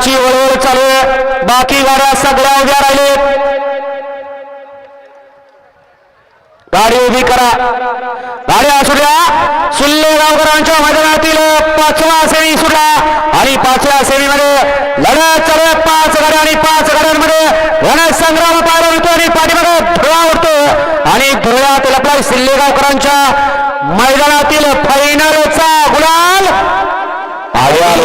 गाड्यांची वळवळ चालू आहे. बाकी गाड्या सगळ्या उभ्या राहिलेत. गाडी उभी करा. गाडी असू द्या. सुल्ले गावकरांच्या मैदानातील 5वा सेमी सुटला आणि 5व्या सेमीमध्ये लढत चालू आहे. 5 गाड्या आणि 5 गाड्यांमध्ये रणसंग्राम पाहायला मिळतो आणि पाठीमागे धुळा उडतो आणि धुळ्यात आपल्या सुल्ले गावकरांच्या मैदानातील फायनलचा गुलाल पड्याल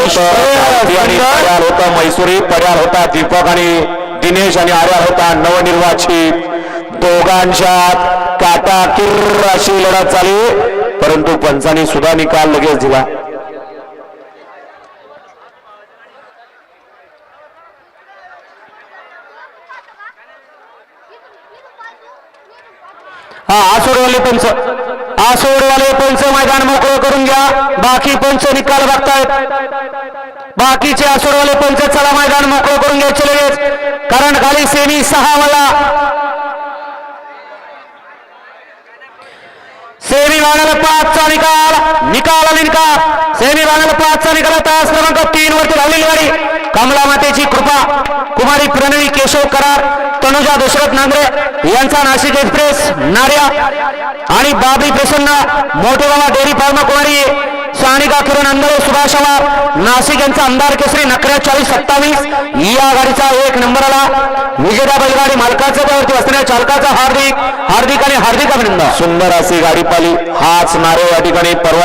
होता मैसुरी, पड्याल होता दीपक आणि दिनेश आणि आर्याल होता नवनिर्वाचित. दोघांच्यात काटाकीर अशी लढत झाली परंतु पंचांनी सुद्धा निकाल लगेच दिला. आसोडवाले पंच मैदान मोकळं करून घ्या. बाकी पंच निकाल बघतायत. बाकीचे आसोडवाले पंच चला मैदान मोकळं करून घ्यायचे लगेच, कारण खाली सेमी 6 वाला सेमी फायनल 5चा निकाल सेमी फायनल 5चा निकाल. तास क्रमांक 3 वरती धावलेली गाडी कमला मातेची कृपा, कुमारी प्रणवी केशव करार, तनुजा दशरथ नांगरे यांचा नाशिक एक्सप्रेस नार्या आणि बाबरी प्रसन्न मोठे बाबा डेअरी फार्मा कुमारी सानिका किरण अंधळे सुभाष पवार नाशिक यांचा आमदार केसरी नकऱ्या 4027 या गाडीचा 1 नंबर आला. विजेता बैलगाडी मालकाचं त्यावरती असणाऱ्या चालकाचा हार्दिक आणि हार्दिक अभिनंदन. सुंदर अशी गाडी पाली. हाच नारे या ठिकाणी परवा